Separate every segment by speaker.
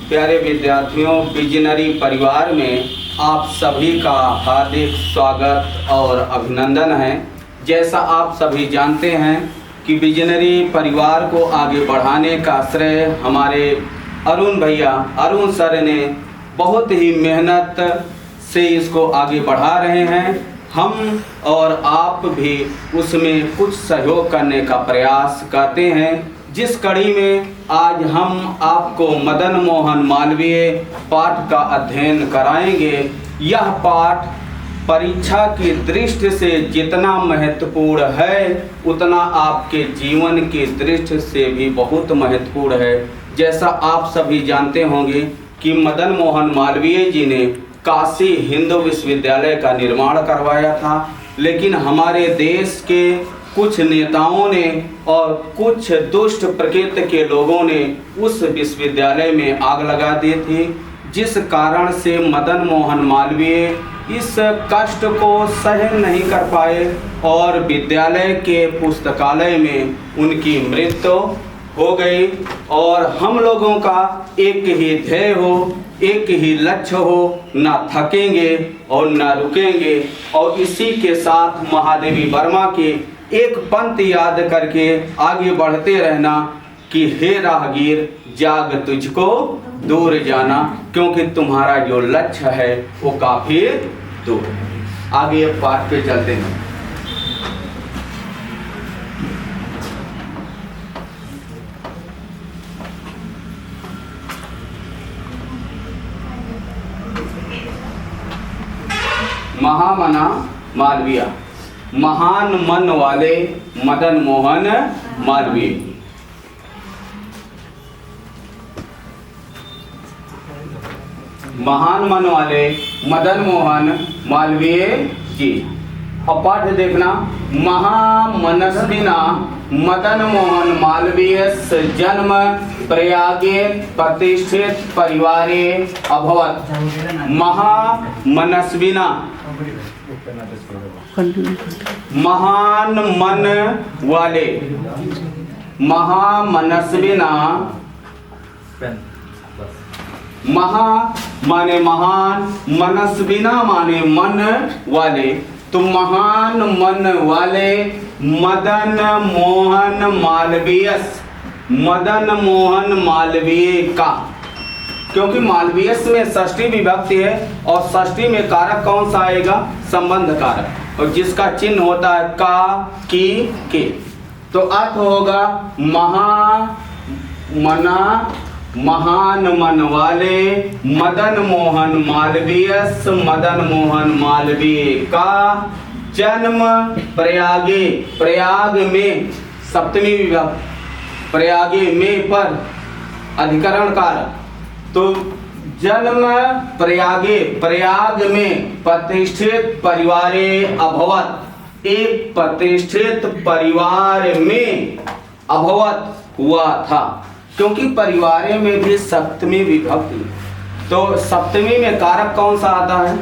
Speaker 1: प्यारे विद्यार्थियों, विजनरी परिवार में आप सभी का हार्दिक स्वागत और अभिनंदन है। जैसा आप सभी जानते हैं कि विजनरी परिवार को आगे बढ़ाने का श्रेय हमारे अरुण भैया, अरुण सर ने बहुत ही मेहनत से इसको आगे बढ़ा रहे हैं। हम और आप भी उसमें कुछ सहयोग करने का प्रयास करते हैं, जिस कड़ी में आज हम आपको मदन मोहन मालवीय पाठ का अध्ययन कराएंगे। यह पाठ परीक्षा की दृष्टि से जितना महत्वपूर्ण है उतना आपके जीवन की दृष्टि से भी बहुत महत्वपूर्ण है। जैसा आप सभी जानते होंगे कि मदन मोहन मालवीय जी ने काशी हिंदू विश्वविद्यालय का निर्माण करवाया था, लेकिन हमारे देश के कुछ नेताओं ने और कुछ दुष्ट प्रकृति के लोगों ने उस विश्वविद्यालय में आग लगा दी थी, जिस कारण से मदन मोहन मालवीय इस कष्ट को सहन नहीं कर पाए और विद्यालय के पुस्तकालय में उनकी मृत्यु हो गई। और हम लोगों का एक ही ध्येय हो, एक ही लक्ष्य हो, ना थकेंगे और ना रुकेंगे। और इसी के साथ महादेवी वर्मा के एक पंक्ति याद करके आगे बढ़ते रहना कि हे राहगीर जाग तुझको दूर जाना, क्योंकि तुम्हारा जो लक्ष्य है वो काफी दूर है। आगे अब पाठ पे चलते हैं। महामना मालवीय, महान मन वाले मदन मोहन मालवीय। महान मन वाले मदन मोहन मालवीय जी। और पाठ देखना, महामनस्विना मदन मोहन मालवीय जन्म प्रयागे प्रतिष्ठित परिवारे अभवत। महामनस्विना महान मन वाले, महामनस्विना, महा माने महान, मनस्विना माने मन वाले, तो महान मन वाले मदन मोहन मालवीय, मदन मोहन मालवीय का, क्योंकि मालवीय में षष्ठी विभक्ति है और षष्ठी में कारक कौन सा आएगा? संबंध कारक, और जिसका चिन्ह होता है का, की, के। तो अर्थ होगा महान मन वाले मदन मोहन मालवीय, मदन मोहन मालवीय का जन्म प्रयागे, प्रयाग में सप्तमी विभक्ति, प्रयागे में पर अधिकरण कारक, तो जन्म प्रयागे, प्रयाग में प्रतिष्ठित परिवारे अभवत, एक प्रतिष्ठित परिवार में अभवत हुआ था, क्योंकि परिवार में भी सप्तमी विभक्ति, तो सप्तमी में कारक कौन सा आता है?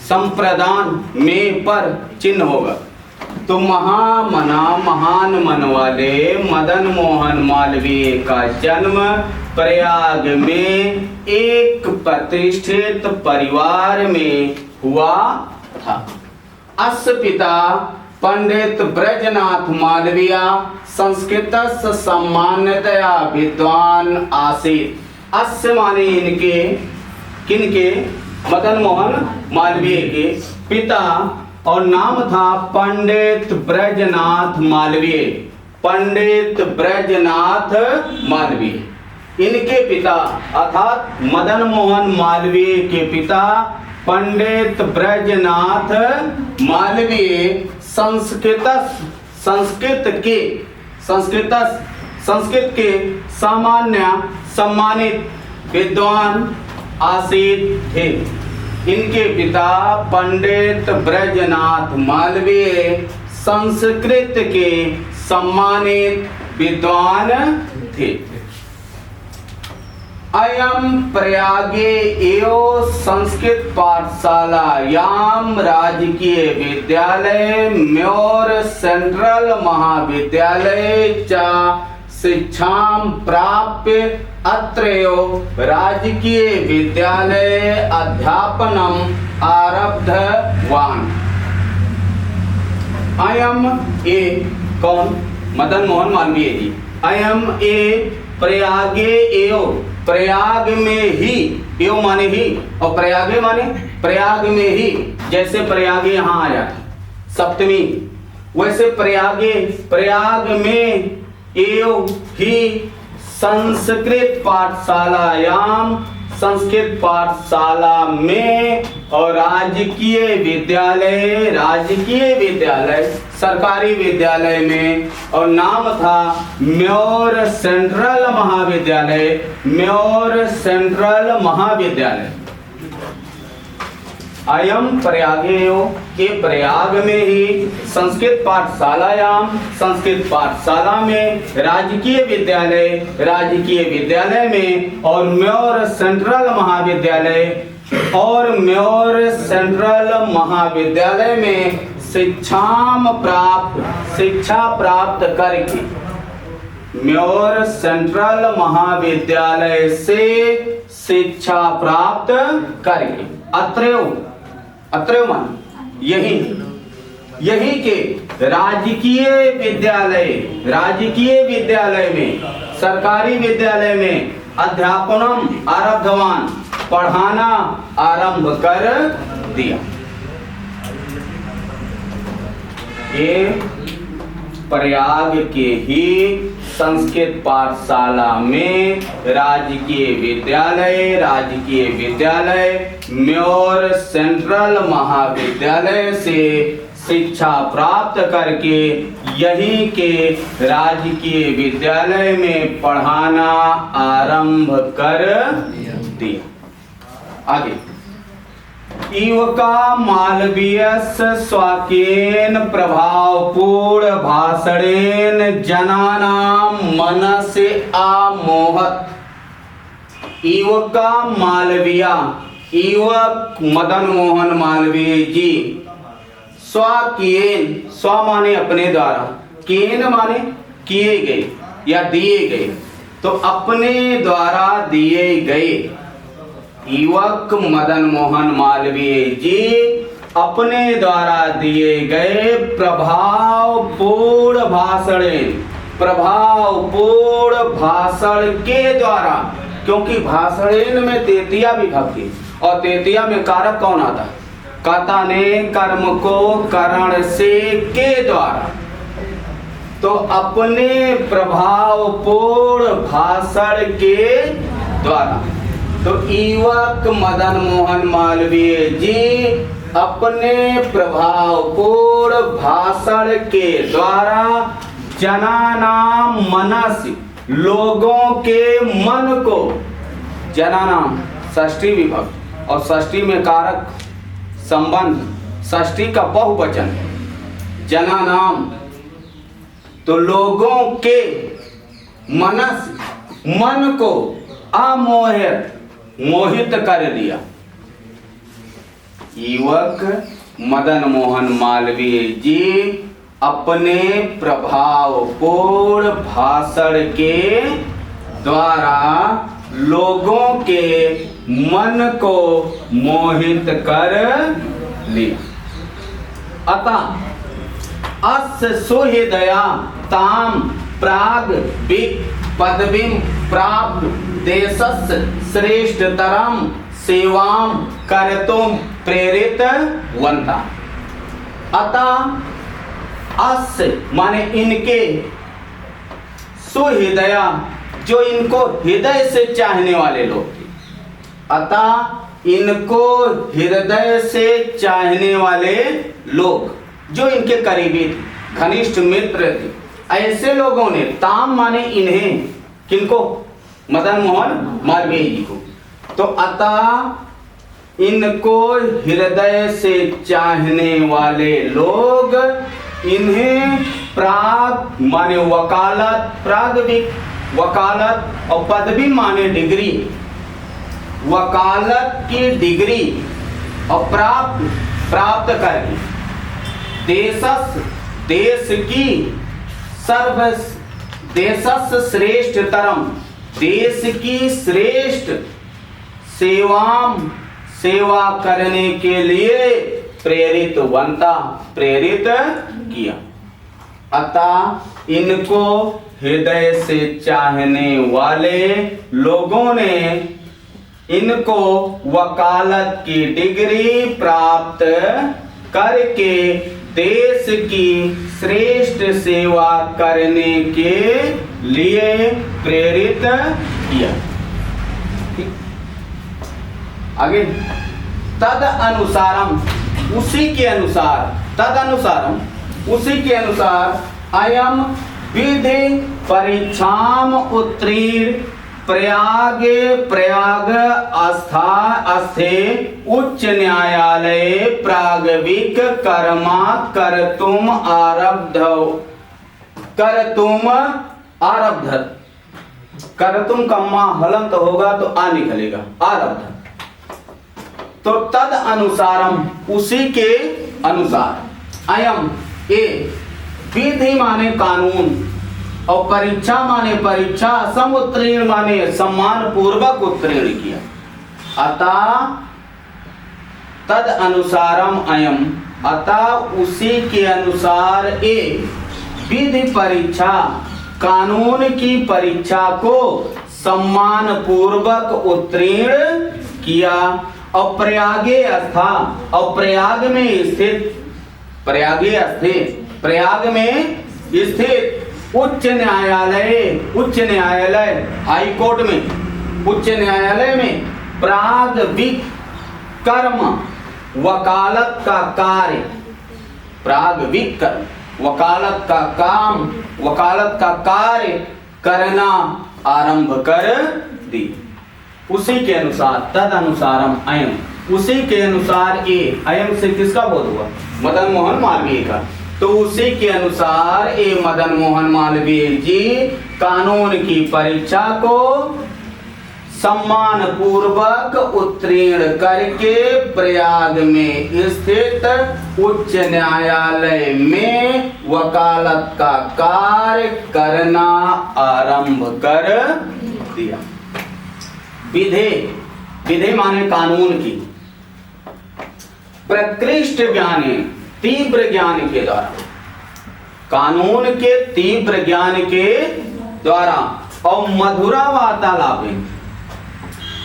Speaker 1: संप्रदान में पर चिन्ह होगा। तो महान मन वाले मदन मोहन मालवीय का जन्म प्रयाग में एक प्रतिष्ठित परिवार में हुआ था। अस्य पिता पंडित ब्रजनाथ मालवीय संस्कृत सम्मानतया विद्वान आसीत्। अस्य माने इनके, किनके? मदन मोहन मालवीय के पिता, और नाम था पंडित ब्रजनाथ मालवीय, पंडित ब्रजनाथ मालवीय। इनके पिता अर्थात मदन मोहन मालवीय के पिता पंडित ब्रजनाथ मालवीय संस्कृत के सामान्य सम्मानित विद्वान आसीत् थे। इनके पिता पंडित ब्रजनाथ मालवीय संस्कृत के सम्मानित विद्वान थे। अयम प्रयागे एव संस्कृत पाठशाला याम राजकीय विद्यालय म्योर सेंट्रल महाविद्यालय च शिक्षां प्राप्य अत्रैव राजकीय विद्यालये अध्यापनम् आरब्धवान्। अयम ए कौन? मदन मोहन मालवीय जी। अयम ए प्रयागे एव, प्रयाग में ही, एव माने ही और प्रयागे माने प्रयाग में ही, जैसे प्रयागे यहाँ आया सप्तमी, वैसे प्रयागे प्रयाग में एव ही संस्कृत पाठशालायाम, संस्कृत पाठशाला में और राजकीय विद्यालय, राजकीय विद्यालय सरकारी विद्यालय में, और नाम था म्योर सेंट्रल महाविद्यालय, म्योर सेंट्रल महाविद्यालय। अयम प्रयागेयो, के प्रयाग में ही संस्कृत पाठशालायाम, संस्कृत पाठशाला में, राजकीय विद्यालय, राजकीय विद्यालय में, और म्योर सेंट्रल महाविद्यालय, और म्योर सेंट्रल महाविद्यालय में शिक्षा प्राप्त करके, म्योर सेंट्रल महाविद्यालय से शिक्षा प्राप्त करके, अत्रैव मान यही के राजकीय विद्यालय, राजकीय विद्यालय में, सरकारी विद्यालय में अध्यापनम आरब्धवान, पढ़ाना आरंभ कर दिया। ये प्रयाग के ही संस्कृत पाठशाला में राजकीय विद्यालय, राजकीय विद्यालय म्योर सेंट्रल महाविद्यालय से शिक्षा प्राप्त करके यहीं के राजकीय विद्यालय में पढ़ाना आरंभ कर दिया। आगे, इवका मालवीयस्य स्वाकेन प्रभावपूर्ण भाषणेन जनानां मनसि आमोहत। इवका मालवीय, इवक मदन मोहन मालवीय जी, स्वाकेन, स्व माने अपने द्वारा, केन माने किए गए या दिए गए, तो अपने द्वारा दिए गए। युवक मदन मोहन मालवीय जी अपने द्वारा दिए गए प्रभावपूर्ण भाषण, प्रभावपूर्ण भाषण के द्वारा, क्योंकि भाषण में तृतीया विभक्ति और तृतीया में कारक कौन आता है? कर्ता ने कर्म को करण से के द्वारा, तो अपने प्रभावपूर्ण भाषण के द्वारा, तो युवक मदन मोहन मालवीय जी अपने प्रभावपूर्ण भाषण के द्वारा जनानाम मनसि, लोगों के मन को, जनानाम षष्ठी विभक्ति और षष्ठी में कारक संबंध, षष्ठी का बहुवचन जनानाम, तो लोगों के मनस, मन को अमोहित, मोहित कर दिया। युवक मदन मोहन मालवीय जी अपने प्रभावपूर्ण भाषण के द्वारा लोगों के मन को मोहित कर लिया। अतः अस्य सुहृदया ताम प्राग पदवीं प्राप्त देशस्य श्रेष्ठतरम सेवां कर्तुं प्रेरितवन्तः। अतः अस्य माने इनके, सुहृदया जो इनको हृदय से चाहने वाले लोग थे, अतः इनको हृदय से चाहने वाले लोग जो इनके करीबी थे, घनिष्ठ मित्र थे, ऐसे लोगों ने, ताम माने इन्हें, किनको? मदन मोहन मालवीय जी को, तो अतः इनको हृदय से चाहने वाले लोग इन्हें प्राग माने वकालत, प्रागविक वकालत और पदवी माने डिग्री, वकालत की डिग्री और प्राप्त करके देश की देशस्य श्रेष्ठतरम, देश की श्रेष्ठ सेवा करने के लिए प्रेरित किया। अतः इनको हृदय से चाहने वाले लोगों ने इनको वकालत की डिग्री प्राप्त करके देश की श्रेष्ठ सेवा करने के लिए प्रेरित किया। आगे, तद अनुसारम, उसी के अनुसार अयम विधि परीक्षाम उत्तीर्ण प्रयाग अस्थे उच्च न्यायालय प्रागविक कर्मा करतुम आरब्ध। करतुम कम्मा हलंत होगा तो आ निकलेगा, आरब्ध। तो तद अनुसारम, उसी के अनुसार, अयम ए विधि माने कानून और परीक्षा माने परीक्षा, समुत्तीर्ण माने सम्मान पूर्वक उत्तीर्ण किया। अतः तद अनुसारम अयम, अतः उसी के अनुसार ए विधि परीक्षा, कानून की परीक्षा को सम्मान पूर्वक उत्तीर्ण किया। और प्रयागे अस्था, और प्रयाग में स्थित उच्च न्यायालय हाई कोर्ट में, उच्च न्यायालय में प्रागविक कर्म, वकालत का कार्य, प्रागविक कर्म, वकालत का काम, वकालत का कार्य करना आरंभ कर दी। उसी के अनुसार, तद अनुसारम अयम, उसी के अनुसार ये, अयम से किसका बोध हुआ? मदन मोहन मालवीय का। तो उसी के अनुसार ये मदन मोहन मालवीय जी कानून की परीक्षा को सम्मान पूर्वक उत्तीर्ण करके प्रयाग में स्थित उच्च न्यायालय में वकालत का कार्य करना आरंभ कर दिया। विधि माने कानून की, प्रकृष्ट ज्ञान, तीव्र ज्ञान के द्वारा, कानून के तीव्र ज्ञान के द्वारा, और मधुरा वार्तालापेन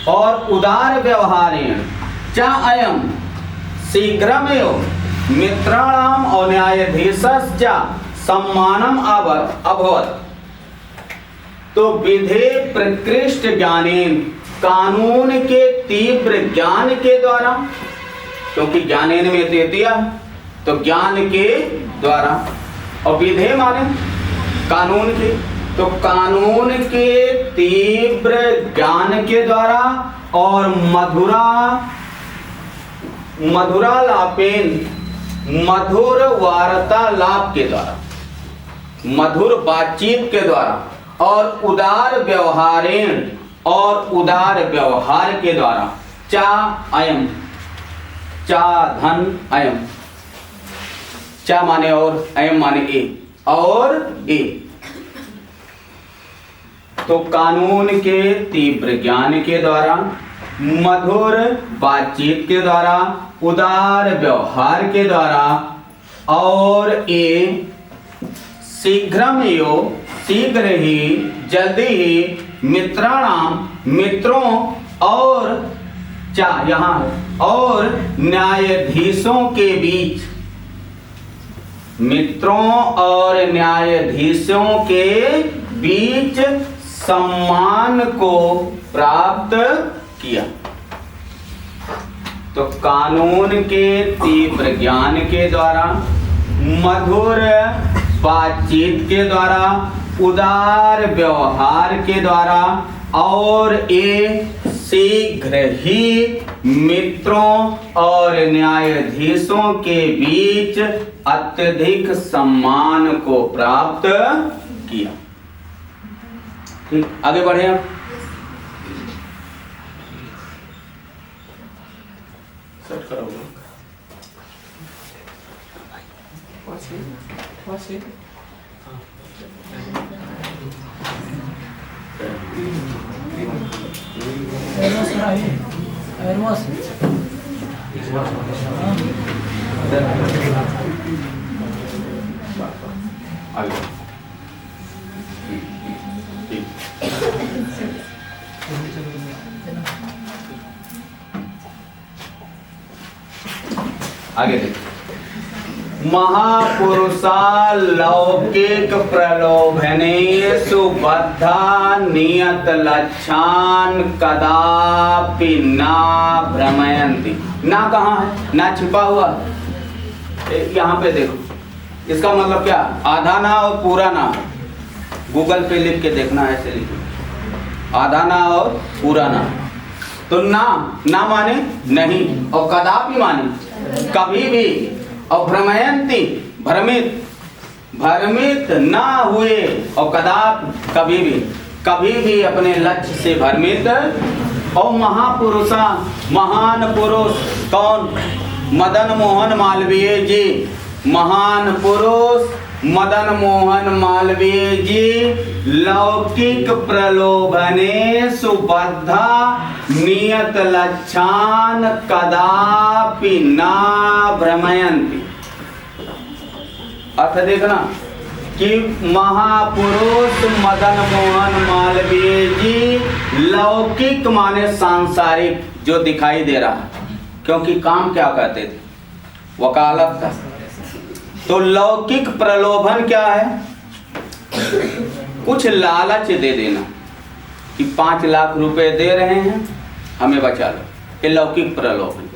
Speaker 1: और उदार व्यवहारेण च अयम शीघ्रमेव मित्राणाम और न्यायाधीशस्य सम्मानम अभवत्। तो विधि प्रकृष्ट ज्ञानेन, कानून के तीव्र ज्ञान के द्वारा, क्योंकि ज्ञानेन में दिया तो ज्ञान के द्वारा, और विधि माने कानून के, तो कानून के तीव्र ज्ञान के द्वारा और मधुरा लापेन, मधुर वार्तालाप के द्वारा, मधुर बातचीत के द्वारा, और उदार व्यवहारेण, और उदार व्यवहार के द्वारा, चा अयम, चा धन अयम, चा माने और, अयम माने ए, और ए। तो कानून के तीव्र ज्ञान के द्वारा, मधुर बातचीत के द्वारा, उदार व्यवहार के द्वारा, और ए शीघ्र ही, जल्दी ही, मित्राणाम, मित्रों, और चा यहाँ, और न्यायाधीशों के बीच, मित्रों और न्यायाधीशों के बीच सम्मान को प्राप्त किया। तो कानून के तीव्र ज्ञान के द्वारा, मधुर बातचीत के द्वारा, उदार व्यवहार के द्वारा, और ये शीघ्र ही मित्रों और न्यायाधीशों के बीच अत्यधिक सम्मान को प्राप्त किया। ठीक, आगे बढ़े आप। सेट करो। हाँ। आगे देखिए, महापुरुषा लौकिक प्रलोभनेषु बद्धा नियत लक्षान कदापि ना भ्रमयन्ति। ना कहाँ है? ना छिपा हुआ यहाँ पे देखो, इसका मतलब क्या? आधा ना और पूरा ना। गूगल पे लिख के देखना, ऐसे लिखो, आधा ना और पूरा ना। तो ना माने नहीं, और कदापि माने कभी भी, और भ्रमयन्ति भ्रमित ना हुए, और कदापि कभी भी अपने लक्ष्य से भ्रमित। और महापुरुषा, महान पुरुष कौन? मदन मोहन मालवीय जी। महान पुरुष मदन मोहन मालवीय जी लौकिक प्रलोभनेषु बद्धा नियत लक्षान कदापि ना भ्रमयन्ति। अर्थ देखना कि महापुरुष मदन मोहन मालवीय जी लौकिक माने सांसारिक, जो दिखाई दे रहा है, क्योंकि काम क्या करते थे? वकालत का। तो लौकिक प्रलोभन क्या है? कुछ लालच दे देना कि 5 लाख रुपए दे रहे हैं, हमें बचा लो, ये लौकिक प्रलोभन।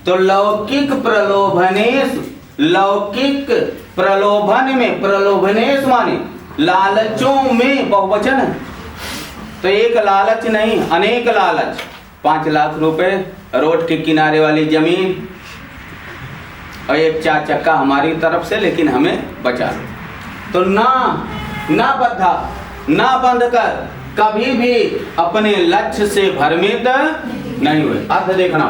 Speaker 1: तो लौकिक प्रलोभन में, प्रलोभनेश माने लालचों में बहुवचन है। तो एक लालच नहीं, अनेक लालच। 5 लाख रुपए, रोड के किनारे वाली जमीन, और एक 4 चक्का हमारी तरफ से, लेकिन हमें बचा लो। तो ना बद्धा, ना बंध कर कभी भी अपने लक्ष्य से भ्रमित नहीं हुए। अर्थ देखना,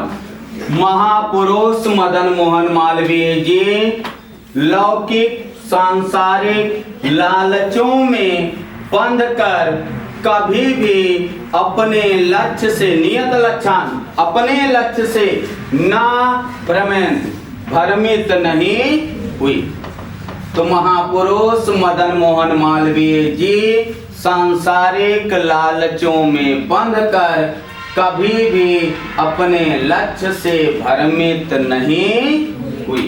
Speaker 1: महापुरुष मदन मोहन मालवीय जी लौकिक सांसारिक लालचों में बंध कर कभी भी अपने लक्ष्य से, नियत लक्षान, अपने लक्ष्य से ना भ्रमित नहीं हुई। तो महापुरुष मदन मोहन मालवीय जी सांसारिक लालचों में बंध कर कभी भी अपने लक्ष्य से भ्रमित नहीं हुई।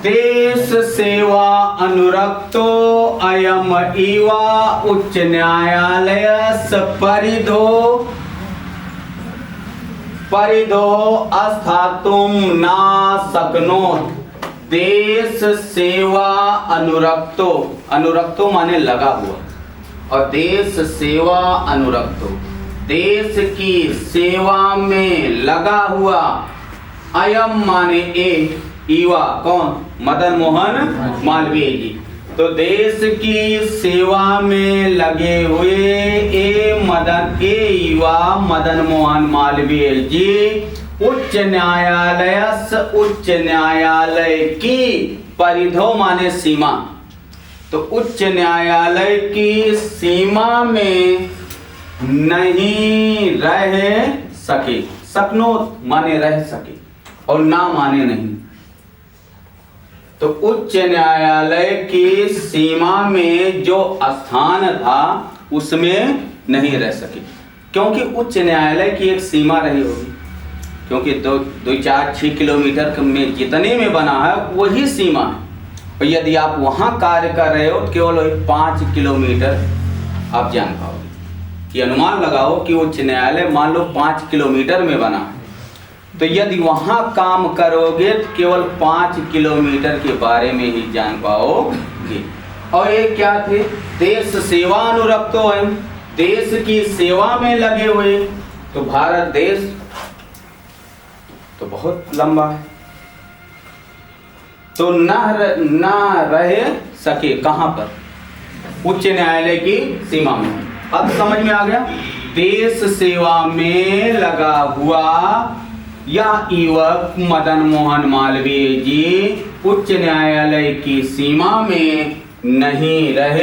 Speaker 1: देश सेवा अनुरक्तो अयम इवा उच्च न्यायालयस परिधो अस्थातुम ना शक्नोत। देश सेवा अनुरक्तो, अनुरक्तो माने लगा हुआ, और देश सेवा अनुरक्तो, देश की सेवा में लगा हुआ। अयम माने एक, इवा कौन? मदन मोहन मालवीय जी। तो देश की सेवा में लगे हुए इवा मदन मोहन मालवीय जी उच्च न्यायालय की परिधो माने सीमा। तो उच्च न्यायालय की सीमा में नहीं रह सके। सकनो माने रह सके, और ना माने नहीं। तो उच्च न्यायालय की सीमा में जो स्थान था उसमें नहीं रह सके, क्योंकि उच्च न्यायालय की एक सीमा रही होगी, क्योंकि 2-4-6 किलोमीटर में जितने में बना है वही सीमा है। और यदि आप वहाँ कार्य कर रहे हो तो केवल 5 किलोमीटर आप जान पाओगे। कि अनुमान लगाओ कि उच्च न्यायालय मान लो 5 किलोमीटर में बना है, तो यदि वहाँ काम करोगे तो केवल 5 किलोमीटर के बारे में ही जान पाओगे। और ये क्या थे? देश सेवा अनुरक्तो है, देश की सेवा में लगे हुए। तो भारत देश तो बहुत लंबा है, तो ना रह सके कहाँ पर? उच्च न्यायालय की सीमा में। अब समझ में आ गया? देश सेवा में लगा हुआ या युवक मदन मोहन मालवीय जी उच्च न्यायालय की सीमा में नहीं रह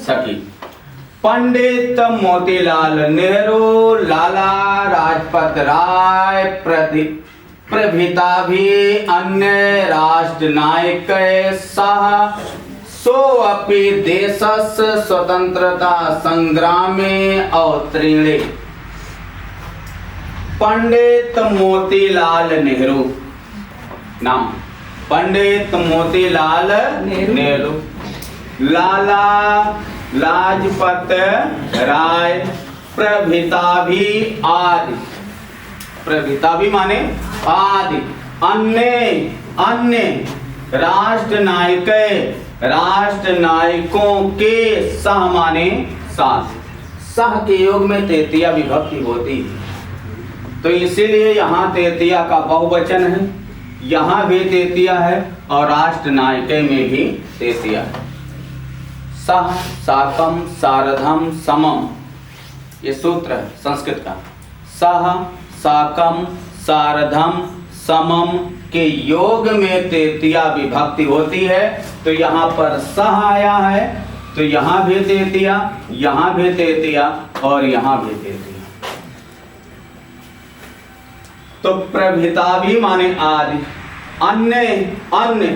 Speaker 1: सके। पंडित मोतीलाल नेहरू, लाला लाजपत राय प्रभृता भी अन्य राष्ट्र नायक सह सोऽपि देशस्य स्वतंत्रता संग्रामे अवतीर्णे। पंडित मोतीलाल नेहरू नाम, पंडित मोतीलाल नेहरू, लाला लाजपत राय प्रभृता भी आदि, प्रभृता भी माने आदि, अन्य राष्ट्र नायकों के सह माने साथ, सह के योग में तृतीया विभक्ति होती है, तो इसीलिए यहाँ तृतीया का बहुवचन है, यहाँ भी तृतीया है और राष्ट्र नायके में भी तृतीया है। सह साकम सारधम समम, ये सूत्र है संस्कृत का। सह साकम सारधम समम के योग में तृतीया विभक्ति होती है, तो यहाँ पर सह आया है तो यहाँ भी तृतीया, यहाँ भी तृतीया और यहाँ भी तृतीया। तो प्रभृता भी माने आदि, अन्य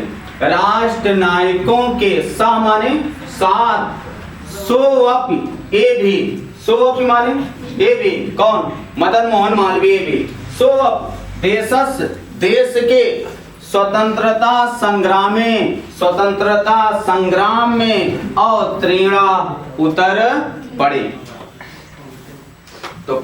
Speaker 1: राष्ट्र नायकों के सह माने साथ, सोअपि ए भी, सोअपि माने ए भी, कौन? मदन मोहन मालवीय भी, सोअपि देशस्य देश के स्वतंत्रता संग्राम में अवतीर्ण उतर पड़े। तो